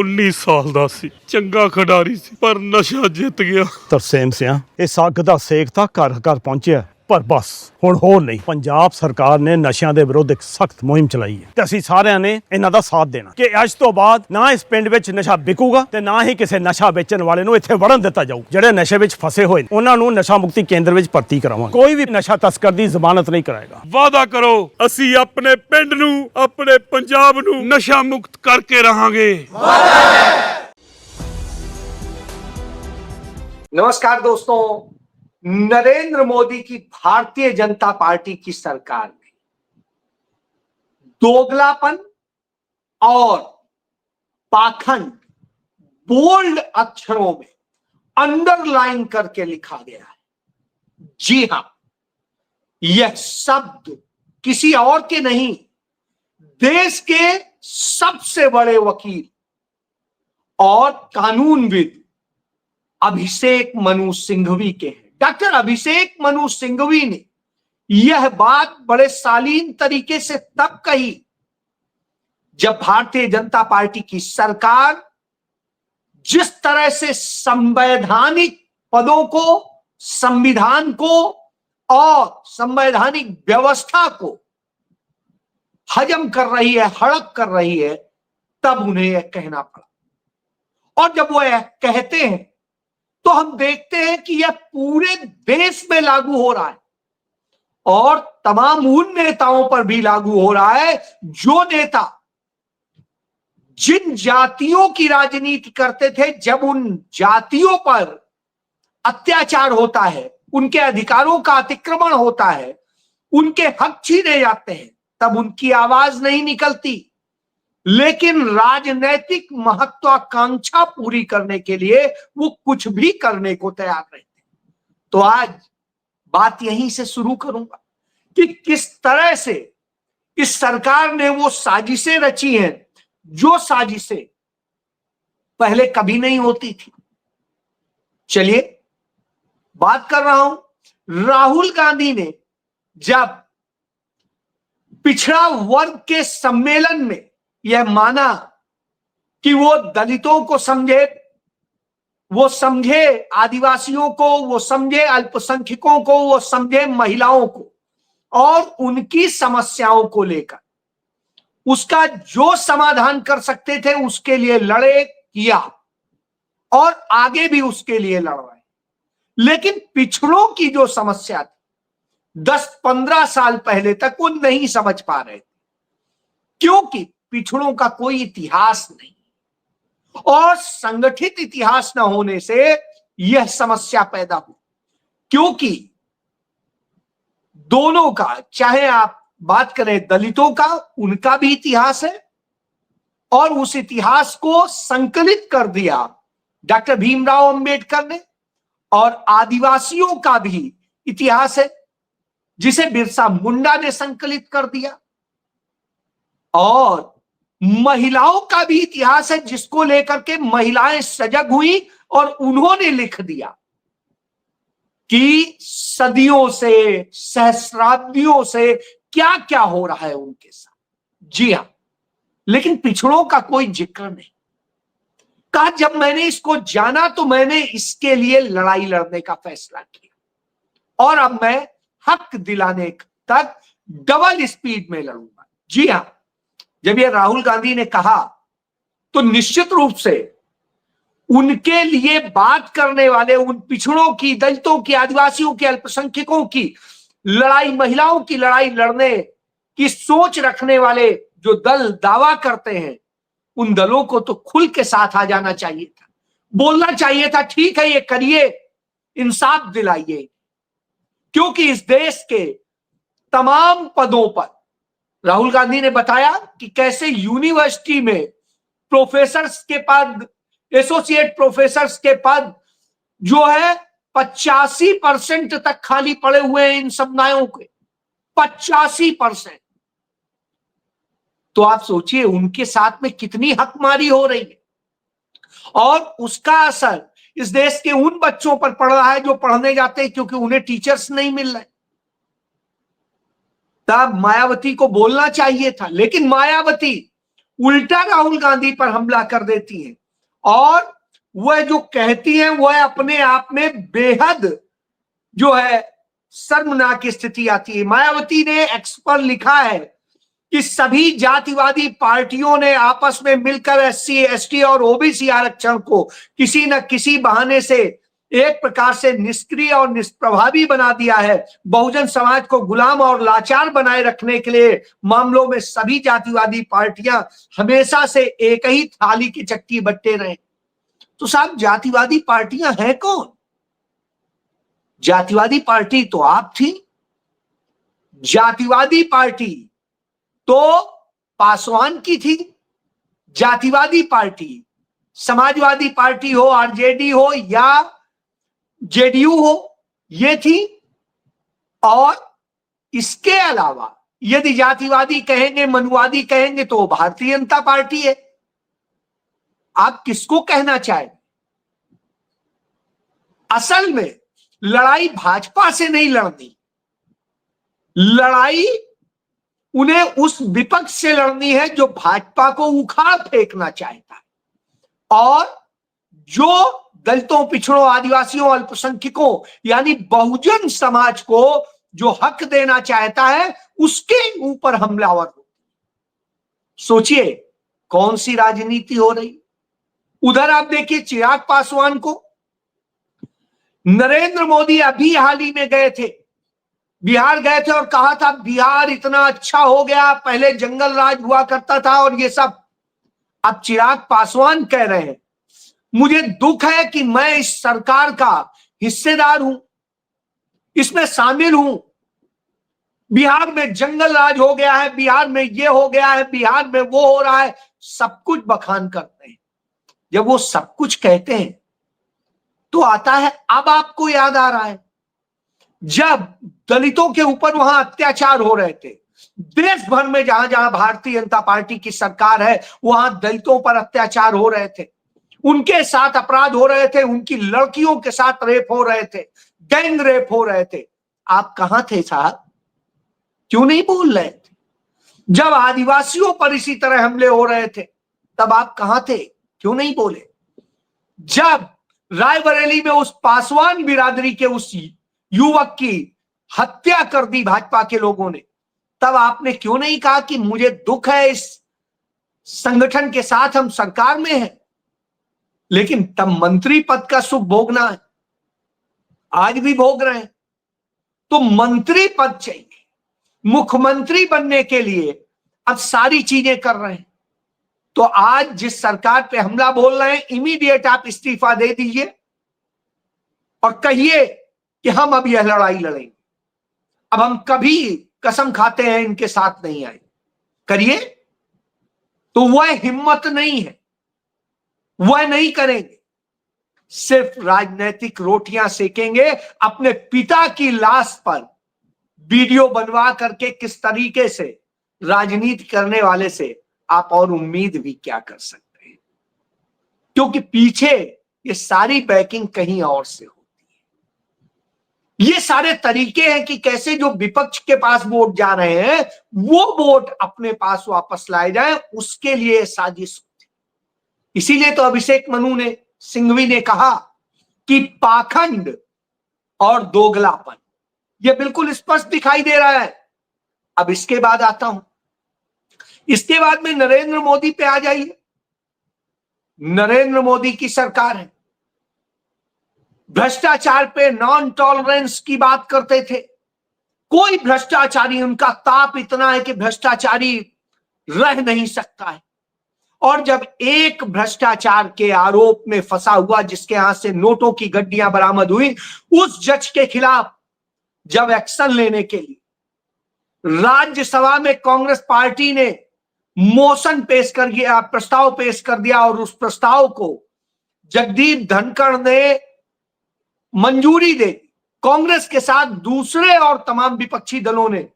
19 ਸਾਲ ਦਾ ਸੀ, ਚੰਗਾ ਖਿਡਾਰੀ ਸੀ, ਪਰ ਨਸ਼ਾ ਜਿੱਤ ਗਿਆ। ਤਰਸੇਮ ਸਿਆਂ ਇਸ ਅੱਗ ਦਾ ਸੇਕ ਤਾਂ ਘਰ ਘਰ ਪਹੁੰਚਿਆ, ਪਰ ਬਸ ਹੁਣ ਹੋਰ ਨਹੀਂ। ਪੰਜਾਬ ਸਰਕਾਰ ਨੇ ਨਸ਼ਿਆਂ ਦੇ ਵਿਰੁੱਧ ਇੱਕ ਸਖਤ ਮੁਹਿੰਮ ਚਲਾਈ ਹੈ ਤੇ ਅਸੀਂ ਸਾਰਿਆਂ ਨੇ ਇਹਨਾਂ ਦਾ ਸਾਥ ਦੇਣਾ ਕਿ ਅੱਜ ਤੋਂ ਬਾਅਦ ਨਾ ਇਸ ਪਿੰਡ ਵਿੱਚ ਨਸ਼ਾ ਵਿਕੂਗਾ ਤੇ ਨਾ ਹੀ ਕਿਸੇ ਨਸ਼ਾ ਵੇਚਣ ਵਾਲੇ ਨੂੰ ਇੱਥੇ ਵੜਨ ਦਿੱਤਾ ਜਾਊ। ਜਿਹੜੇ ਨਸ਼ੇ ਵਿੱਚ ਫਸੇ ਹੋਏ ਨੇ ਉਹਨਾਂ ਨੂੰ ਨਸ਼ਾ ਮੁਕਤੀ ਕੇਂਦਰ ਵਿੱਚ ਭਰਤੀ ਕਰਾਵਾਂਗੇ। ਕੋਈ ਵੀ ਨਸ਼ਾ ਤਸਕਰ ਦੀ ਜ਼ਮਾਨਤ ਨਹੀਂ ਕਰਾਏਗਾ। ਵਾਅਦਾ ਕਰੋ, ਅਸੀਂ ਆਪਣੇ ਪਿੰਡ ਨੂੰ, ਆਪਣੇ ਪੰਜਾਬ ਨੂੰ ਨਸ਼ਾ ਮੁਕਤ ਕਰਕੇ रहांगे। नमस्कार दोस्तों, नरेंद्र मोदी की भारतीय जनता पार्टी की सरकार ने दोगलापन और पाखंड बोल्ड अक्षरों में अंडरलाइन करके लिखा गया है। जी हां, यह शब्द किसी और के नहीं, देश के सबसे बड़े वकील और कानूनविद अभिषेक मनु सिंघवी के हैं। डॉक्टर अभिषेक मनु सिंघवी ने यह बात बड़े शालीन तरीके से तब कही जब भारतीय जनता पार्टी की सरकार जिस तरह से संवैधानिक पदों को, संविधान को और संवैधानिक व्यवस्था को हजम कर रही है, हड़प कर रही है, तब उन्हें यह कहना पड़ा। और जब वो यह कहते हैं तो हम देखते हैं कि यह पूरे देश में लागू हो रहा है और तमाम उन नेताओं पर भी लागू हो रहा है जो नेता जिन जातियों की राजनीति करते थे। जब उन जातियों पर अत्याचार होता है, उनके अधिकारों का अतिक्रमण होता है, उनके हक छीने जाते हैं, तब उनकी आवाज नहीं निकलती। लेकिन राजनैतिक महत्वाकांक्षा पूरी करने के लिए वो कुछ भी करने को तैयार रहते। तो आज बात यहीं से शुरू करूंगा कि किस तरह से इस सरकार ने वो साजिशें रची हैं जो साजिशें पहले कभी नहीं होती थी। चलिए बात कर रहा हूं, राहुल गांधी ने जब पिछड़ा वर्ग के सम्मेलन में यह माना कि वो दलितों को समझे, वो समझे आदिवासियों को, वो समझे अल्पसंख्यकों को, वो समझे महिलाओं को और उनकी समस्याओं को लेकर उसका जो समाधान कर सकते थे उसके लिए लड़े, किया और आगे भी उसके लिए लड़ रहे। लेकिन पिछड़ों की जो समस्या थी 10-15 साल पहले तक वो नहीं समझ पा रहे थे, क्योंकि पिछड़ों का कोई इतिहास नहीं और संगठित इतिहास न होने से यह समस्या पैदा हुई। क्योंकि दोनों का, चाहे आप बात करें दलितों का, उनका भी इतिहास है और उस इतिहास को संकलित कर दिया डॉक्टर भीमराव अंबेडकर ने, और आदिवासियों का भी इतिहास है जिसे बिरसा मुंडा ने संकलित कर दिया, और महिलाओं का भी इतिहास है जिसको लेकर के महिलाएं सजग हुई और उन्होंने लिख दिया कि सदियों से, सहस्राब्दियों से क्या क्या हो रहा है उनके साथ। जी हां, लेकिन पिछड़ों का कोई जिक्र नहीं। कहा जब मैंने इसको जाना तो मैंने इसके लिए लड़ाई लड़ने का फैसला किया और अब मैं हक दिलाने तक डबल स्पीड में लड़ूंगा। जी हां, जब ये राहुल गांधी ने कहा तो निश्चित रूप से उनके लिए बात करने वाले, उन पिछड़ों की, दलितों की, आदिवासियों की, अल्पसंख्यकों की लड़ाई, महिलाओं की लड़ाई लड़ने की सोच रखने वाले जो दल दावा करते हैं, उन दलों को तो खुल के साथ आ जाना चाहिए था, बोलना चाहिए था ठीक है ये करिए, इंसाफ दिलाइए। क्योंकि इस देश के तमाम पदों पर राहुल गांधी ने बताया कि कैसे यूनिवर्सिटी में प्रोफेसर्स के पद, एसोसिएट प्रोफेसर्स के पद जो है 85% तक खाली पड़े हुए हैं इन समुदायों के, 85%। तो आप सोचिए उनके साथ में कितनी हकमारी हो रही है और उसका असर इस देश के उन बच्चों पर पड़ रहा है जो पढ़ने जाते हैं क्योंकि उन्हें टीचर्स नहीं मिल रहे। तब मायावती को बोलना चाहिए था, लेकिन मायावती उल्टा राहुल गांधी पर हमला कर देती हैं और वह जो कहती हैं वह अपने आप में बेहद जो है शर्मनाक स्थिति आती है। मायावती ने एक्स पर लिखा है कि सभी जातिवादी पार्टियों ने आपस में मिलकर एससी, एसटी और ओबीसी आरक्षण को किसी न किसी बहाने से एक प्रकार से निष्क्रिय और निष्प्रभावी बना दिया है। बहुजन समाज को गुलाम और लाचार बनाए रखने के लिए मामलों में सभी जातिवादी पार्टियां हमेशा से एक ही थाली की चक्की बट्टे रहे। तो साहब जातिवादी पार्टियां हैं कौन? जातिवादी पार्टी तो आप थी। जातिवादी पार्टी तो पासवान की थी। जातिवादी पार्टी समाजवादी पार्टी हो, आरजेडी हो या जेडीयू हो, ये थी। और इसके अलावा यदि जातिवादी कहेंगे, मनुवादी कहेंगे तो भारतीय जनता पार्टी है। आप किसको कहना चाहें? असल में लड़ाई भाजपा से नहीं लड़नी, लड़ाई उन्हें उस विपक्ष से लड़नी है जो भाजपा को उखाड़ फेंकना चाहता है और जो दलितों, पिछड़ों, आदिवासियों, अल्पसंख्यकों यानी बहुजन समाज को जो हक देना चाहता है उसके ऊपर हमलावर हो। सोचिए कौन सी राजनीति हो रही। उधर आप देखिए चिराग पासवान को नरेंद्र मोदी अभी हाल ही में गए थे, बिहार गए थे और कहा था बिहार इतना अच्छा हो गया, पहले जंगल राज हुआ करता था और ये सब। अब चिराग पासवान कह रहे हैं मुझे दुख है कि मैं इस सरकार का हिस्सेदार हूं, इसमें शामिल हूं। बिहार में जंगल राज हो गया है, बिहार में ये हो गया है, बिहार में वो हो रहा है, सब कुछ बखान करते हैं। जब वो सब कुछ कहते हैं तो आता है, अब आपको याद आ रहा है जब दलितों के ऊपर वहां अत्याचार हो रहे थे, देश भर में जहां जहां भारतीय जनता पार्टी की सरकार है वहां दलितों पर अत्याचार हो रहे थे, उनके साथ अपराध हो रहे थे, उनकी लड़कियों के साथ रेप हो रहे थे, गैंग रेप हो रहे थे। आप कहां थे साहब? क्यों नहीं बोल रहे थे? जब आदिवासियों पर इसी तरह हमले हो रहे थे तब आप कहां थे? क्यों नहीं बोले? जब रायबरेली में उस पासवान बिरादरी के उस युवक की हत्या कर दी भाजपा के लोगों ने, तब आपने क्यों नहीं कहा कि मुझे दुख है, इस संगठन के साथ हम सरकार में हैं, लेकिन तब मंत्री पद का सुख भोगना है, आज भी भोग रहे हैं। तो मंत्री पद चाहिए, मुख्यमंत्री बनने के लिए अब सारी चीजें कर रहे हैं। तो आज जिस सरकार पे हमला बोल रहे हैं, इमीडिएट आप इस्तीफा दे दीजिए और कहिए कि हम अब यह लड़ाई लड़ेंगे, अब हम कभी कसम खाते हैं इनके साथ नहीं आए, करिए। तो वह हिम्मत नहीं है, वह नहीं करेंगे, सिर्फ राजनीतिक रोटियां सेकेंगे। अपने पिता की लाश पर वीडियो बनवा करके किस तरीके से राजनीति करने वाले से आप और उम्मीद भी क्या कर सकते हैं, क्योंकि पीछे ये सारी बैकिंग कहीं और से होती है। ये सारे तरीके हैं कि कैसे जो विपक्ष के पास वोट जा रहे हैं वो वोट अपने पास वापस लाए जाए, उसके लिए साजिश होती है। इसीलिए तो अभिषेक मनु ने, सिंघवी ने कहा कि पाखंड और दोगलापन ये बिल्कुल स्पष्ट दिखाई दे रहा है। अब इसके बाद आता हूं, इसके बाद में नरेंद्र मोदी पे आ जाइए। नरेंद्र मोदी की सरकार है, भ्रष्टाचार पे नॉन टॉलरेंस की बात करते थे। कोई भ्रष्टाचारी, उनका ताप इतना है कि भ्रष्टाचारी रह नहीं सकता है। और जब एक भ्रष्टाचार के आरोप में फंसा हुआ, जिसके हाथ से नोटों की गड्डियां बरामद हुई, उस जज के खिलाफ जब एक्शन लेने के लिए राज्यसभा में कांग्रेस पार्टी ने मोशन पेश कर दिया, प्रस्ताव पेश कर दिया, और उस प्रस्ताव को जगदीप धनखड़ ने मंजूरी दे, कांग्रेस के साथ दूसरे और तमाम विपक्षी दलों ने,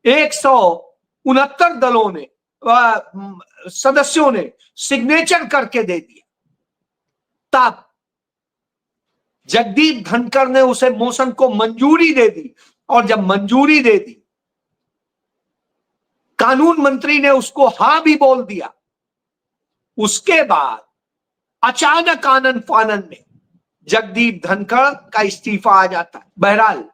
169 दलों ने, सदस्यों ने सिग्नेचर करके दे दिया। तब जगदीप धनखड़ ने उसे मोशन को मंजूरी दे दी, और जब मंजूरी दे दी, कानून मंत्री ने उसको हां भी बोल दिया, उसके बाद अचानक आनंद फानन में जगदीप धनखड़ का इस्तीफा आ जाता है। बहरहाल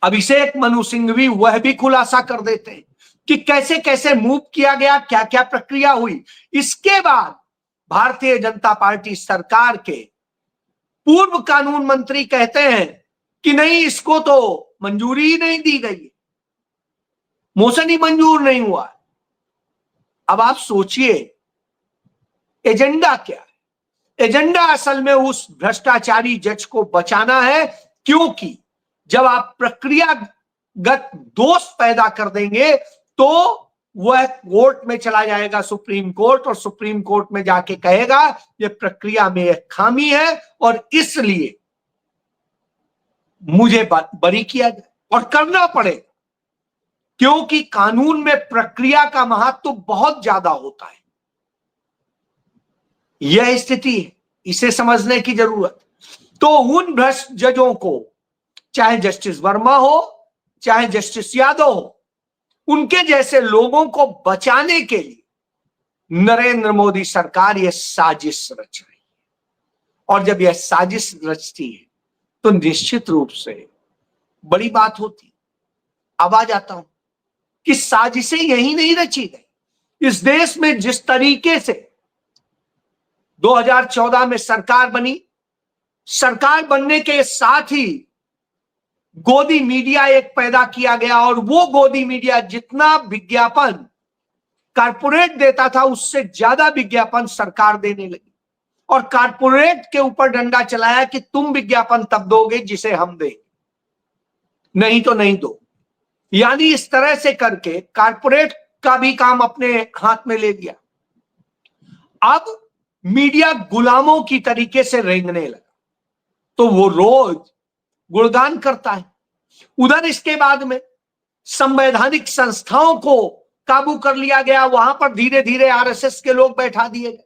अभिषेक मनु सिंघवी वह भी खुलासा कर देते हैं कि कैसे कैसे मूव किया गया, क्या क्या प्रक्रिया हुई। इसके बाद भारतीय जनता पार्टी सरकार के पूर्व कानून मंत्री कहते हैं कि नहीं, इसको तो मंजूरी ही नहीं दी गई, मोशन ही मंजूर नहीं हुआ। अब आप सोचिए एजेंडा क्या है। एजेंडा असल में उस भ्रष्टाचारी जज को बचाना है, क्योंकि जब आप प्रक्रियागत दोष पैदा कर देंगे तो वह कोर्ट में चला जाएगा, सुप्रीम कोर्ट, और सुप्रीम कोर्ट में जाके कहेगा ये प्रक्रिया में एक खामी है और इसलिए मुझे बरी किया जाए, और करना पड़ेगा, क्योंकि कानून में प्रक्रिया का महत्व तो बहुत ज्यादा होता है। यह स्थिति है, इसे समझने की जरूरत। तो उन भ्रष्ट जजों को, चाहे जस्टिस वर्मा हो चाहे जस्टिस यादव हो, उनके जैसे लोगों को बचाने के लिए नरेंद्र मोदी सरकार यह साजिश रच रही है। और जब यह साजिश रचती है तो निश्चित रूप से बड़ी बात होती। अब आ जाता हूं कि साजिशें यही नहीं रची गई। इस देश में जिस तरीके से 2014 में सरकार बनी, सरकार बनने के साथ ही गोदी मीडिया एक पैदा किया गया, और वो गोदी मीडिया जितना विज्ञापन कारपोरेट देता था उससे ज्यादा विज्ञापन सरकार देने लगी, और कारपोरेट के ऊपर डंडा चलाया कि तुम विज्ञापन तब दोगे जिसे हम दें, नहीं तो नहीं दो। यानी इस तरह से करके कारपोरेट का भी काम अपने हाथ में ले लिया। अब मीडिया गुलामों की तरीके से रेंगने लगा, तो वो रोज गुणगान करता है। उधर इसके बाद में संवैधानिक संस्थाओं को काबू कर लिया गया, वहां पर धीरे धीरे आरएसएस के लोग बैठा दिए गए।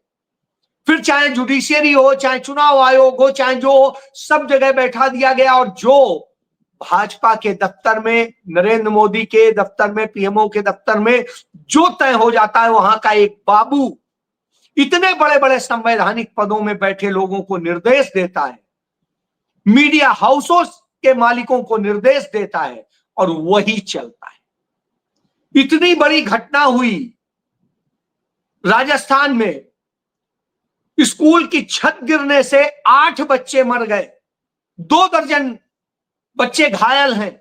फिर चाहे जुडिशियरी हो, चाहे चुनाव आयोग हो, चाहे जो हो, सब जगह बैठा दिया गया। और जो भाजपा के दफ्तर में, नरेंद्र मोदी के दफ्तर में, पीएमओ के दफ्तर में जो तय हो जाता है, वहां का एक बाबू इतने बड़े बड़े संवैधानिक पदों में बैठे लोगों को निर्देश देता है, मीडिया हाउसों के मालिकों को निर्देश देता है, और वही चलता है। इतनी बड़ी घटना हुई राजस्थान में, स्कूल की छत गिरने से 8 बच्चे मर गए, 2 दर्जन बच्चे घायल हैं,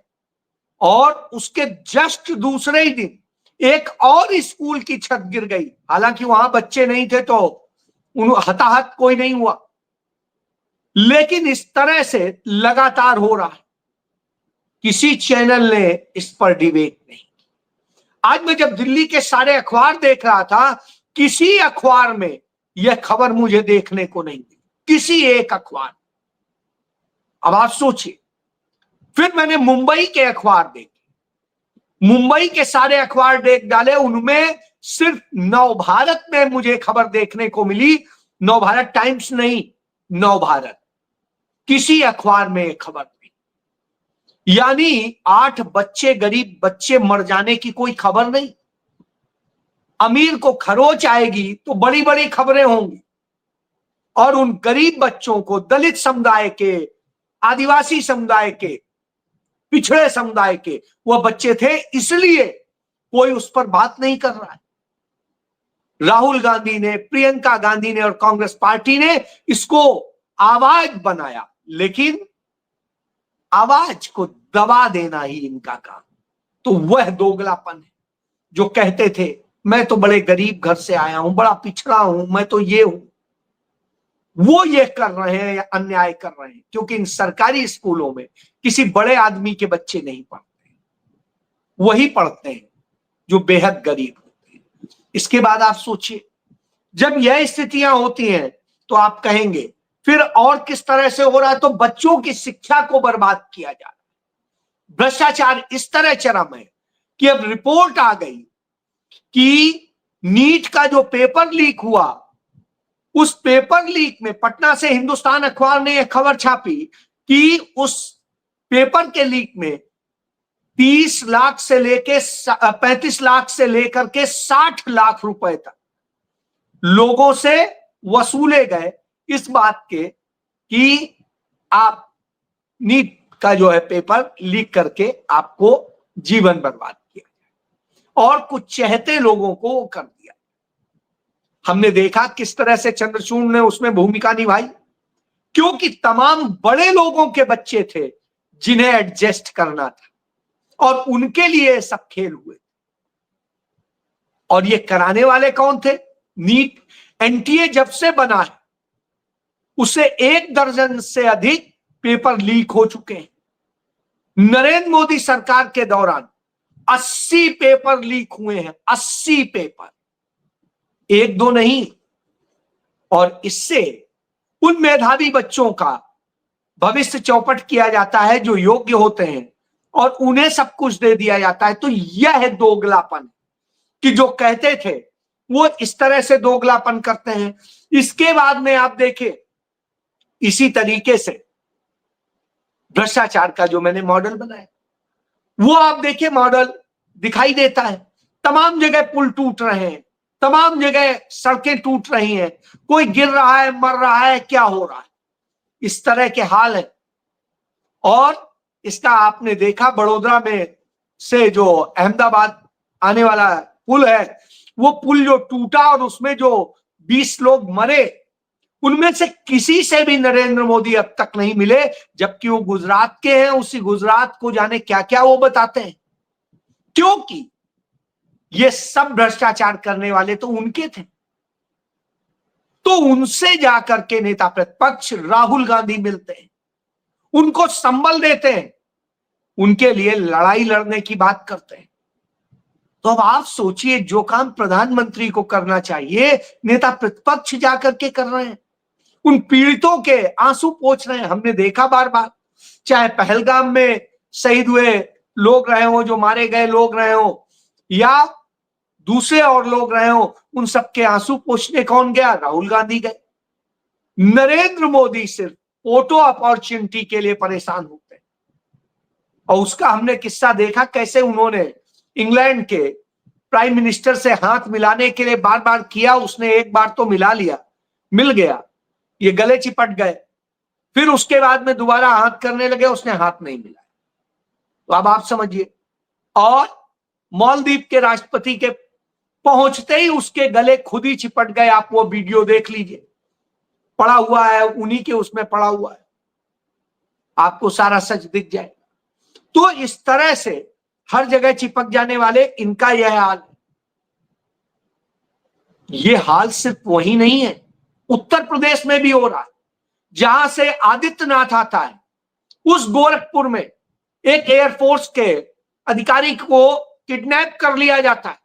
और उसके जस्ट दूसरे ही दिन एक और स्कूल की छत गिर गई। हालांकि वहां बच्चे नहीं थे तो हताहत कोई नहीं हुआ, लेकिन इस तरह से लगातार हो रहा है। किसी चैनल ने इस पर डिबेट नहीं। आज मैं जब दिल्ली के सारे अखबार देख रहा था, किसी अखबार में यह खबर मुझे देखने को नहीं मिली, किसी एक अखबार। अब आप सोचिए। फिर मैंने मुंबई के अखबार देखे, मुंबई के सारे अखबार देख डाले, उनमें सिर्फ नवभारत में मुझे खबर देखने को मिली, नवभारत टाइम्स नहीं, नवभारत, किसी अखबार में खबर नहीं। यानी 8 बच्चे, गरीब बच्चे मर जाने की कोई खबर नहीं। अमीर को खरोच आएगी तो बड़ी बड़ी खबरें होंगी, और उन गरीब बच्चों को, दलित समुदाय के, आदिवासी समुदाय के, पिछड़े समुदाय के वह बच्चे थे, इसलिए कोई उस पर बात नहीं कर रहा है। राहुल गांधी ने, प्रियंका गांधी ने और कांग्रेस पार्टी ने इसको आवाज बनाया, लेकिन आवाज को दबा देना ही इनका काम। तो वह दोगलापन है जो कहते थे मैं तो बड़े गरीब घर से आया हूं, बड़ा पिछड़ा हूं, मैं तो ये हूं। वो ये कर रहे हैं या अन्याय कर रहे हैं, क्योंकि इन सरकारी स्कूलों में किसी बड़े आदमी के बच्चे नहीं पढ़ते, वही पढ़ते हैं जो बेहद गरीब होते हैं। इसके बाद आप सोचिए, जब यह स्थितियां होती हैं तो आप कहेंगे फिर और किस तरह से हो रहा है, तो बच्चों की शिक्षा को बर्बाद किया जा रहा है। भ्रष्टाचार इस तरह चरम है कि अब रिपोर्ट आ गई कि नीट का जो पेपर लीक हुआ, उस पेपर लीक में पटना से हिंदुस्तान अखबार ने यह खबर छापी कि उस पेपर के लीक में 30 लाख से लेके 35 लाख से लेकर के 60 लाख रुपए तक लोगों से वसूले गए इस बात के कि आप नीट का जो है पेपर लीक करके आपको जीवन बर्बाद किया और कुछ चहते लोगों को वो कर दिया। हमने देखा किस तरह से चंद्रचूड़ ने उसमें भूमिका निभाई, क्योंकि तमाम बड़े लोगों के बच्चे थे जिन्हें एडजस्ट करना था और उनके लिए सब खेल हुए। और ये कराने वाले कौन थे? नीट एनटीए जब से बना है उससे 1 दर्जन से अधिक पेपर लीक हो चुके हैं। नरेंद्र मोदी सरकार के दौरान 80 पेपर लीक हुए हैं, 80 पेपर, 1-2 नहीं। और इससे उन मेधावी बच्चों का भविष्य चौपट किया जाता है जो योग्य होते हैं और उन्हें सब कुछ दे दिया जाता है। तो यह है दोगलापन कि जो कहते थे वो इस तरह से दोगलापन करते हैं। इसके बाद में आप देखें इसी तरीके से भ्रष्टाचार का जो मैंने मॉडल बनाया वो आप देखिए मॉडल दिखाई देता है। तमाम जगह पुल टूट रहे हैं, तमाम जगह सड़कें टूट रही हैं, कोई गिर रहा है, मर रहा है, क्या हो रहा है, इस तरह के हाल है। और इसका आपने देखा बड़ोदरा में से जो अहमदाबाद आने वाला पुल है, वो पुल जो टूटा और उसमें जो 20 लोग मरे, उनमें से किसी से भी नरेंद्र मोदी अब तक नहीं मिले, जबकि वो गुजरात के हैं। उसी गुजरात को जाने क्या क्या वो बताते हैं, क्योंकि ये सब भ्रष्टाचार करने वाले तो उनके थे। तो उनसे जाकर के नेता प्रतिपक्ष राहुल गांधी मिलते हैं, उनको संबल देते हैं, उनके लिए लड़ाई लड़ने की बात करते हैं। तो अब आप सोचिए, जो काम प्रधानमंत्री को करना चाहिए नेता प्रतिपक्ष जाकर के कर रहे हैं, उन पीड़ितों के आंसू पोंछ रहे हैं। हमने देखा बार बार, चाहे पहलगाम में शहीद हुए लोग रहे हो, जो मारे गए लोग रहे हो, या दूसरे और लोग रहे हो, उन सबके आंसू पोंछने कौन गया? राहुल गांधी गए। नरेंद्र मोदी सिर्फ फोटो अपॉर्चुनिटी के लिए परेशान होते हैं। और उसका हमने किस्सा देखा कैसे उन्होंने इंग्लैंड के प्राइम मिनिस्टर से हाथ मिलाने के लिए बार बार किया। उसने एक बार तो मिला लिया, मिल गया, ये गले चिपट गए, फिर उसके बाद में दोबारा हाथ करने लगे, उसने हाथ नहीं मिलाया। तो अब आप समझिए। और मालदीव के राष्ट्रपति के पहुंचते ही उसके गले खुद ही चिपट गए। आप वो वीडियो देख लीजिए, पड़ा हुआ है, उन्हीं के उसमें पड़ा हुआ है, आपको सारा सच दिख जाएगा। तो इस तरह से हर जगह चिपक जाने वाले इनका यह हाल है। ये हाल सिर्फ वही नहीं है, उत्तर प्रदेश में भी हो रहा है। जहां से आदित्यनाथ आता है, उस गोरखपुर में एक एयरफोर्स के अधिकारी को किडनैप कर लिया जाता है।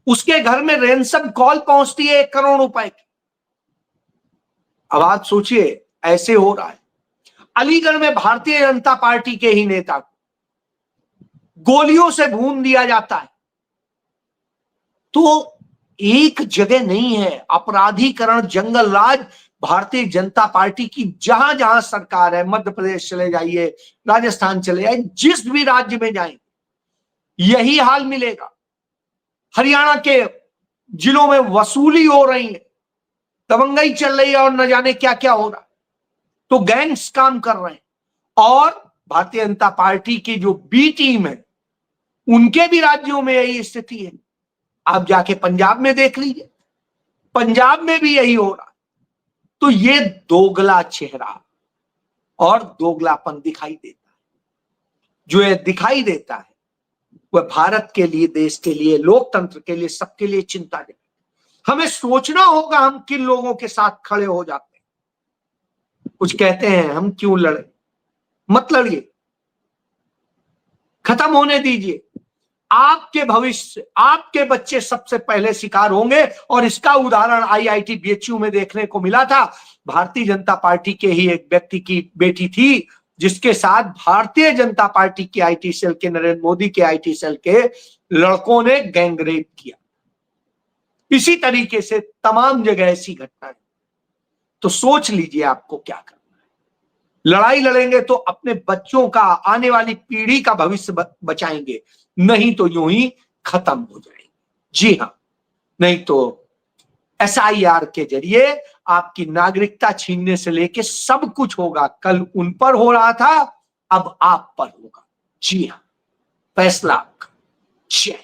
उसके घर में रैंसम कॉल पहुंचती है 1 करोड़ रुपए की। अब आप सोचिए, ऐसे हो रहा है। अलीगढ़ में भारतीय जनता पार्टी के ही नेता को गोलियों से भून दिया जाता है। तो एक जगह नहीं है, अपराधीकरण, जंगल राज भारतीय जनता पार्टी की जहां जहां सरकार है, मध्य प्रदेश चले जाइए, राजस्थान चले जाइए, जिस भी राज्य में जाएंगे यही हाल मिलेगा। हरियाणा के जिलों में वसूली हो रही है, दबंगई चल रही है और न जाने क्या क्या हो रहा है। तो गैंग्स काम कर रहे हैं। और भारतीय जनता पार्टी की जो बी टीम है, उनके भी राज्यों में यही स्थिति है। आप जाके पंजाब में देख लीजिए, पंजाब में भी यही हो रहा है। तो ये दोगला चेहरा और दोगलापन दिखाई देता है। जो ये दिखाई देता है वह भारत के लिए, देश के लिए, लोकतंत्र के लिए, सबके लिए चिंताजनक। हमें सोचना होगा हम किन लोगों के साथ खड़े हो जाते हैं। कुछ कहते हैं हम क्यों लड़े, मत लड़िए, खत्म होने दीजिए। आपके भविष्य, आपके बच्चे सबसे पहले शिकार होंगे। और इसका उदाहरण आईआईटी बीएचयू में देखने को मिला था। भारतीय जनता पार्टी के ही एक व्यक्ति की बेटी थी, जिसके साथ भारतीय जनता पार्टी की आईटी सेल के, नरेंद्र मोदी के आईटी सेल के लड़कों ने गैंगरेप किया। इसी तरीके से तमाम जगह ऐसी घटनाएं। तो सोच लीजिए आपको क्या करना है। लड़ाई लड़ेंगे तो अपने बच्चों का, आने वाली पीढ़ी का भविष्य बचाएंगे, नहीं तो यूं ही खत्म हो जाएंगे। जी हां, नहीं तो SIR के जरिए आपकी नागरिकता छीनने से लेके सब कुछ होगा। कल उन पर हो रहा था, अब आप पर होगा। जी हां, फैसला आपका। जय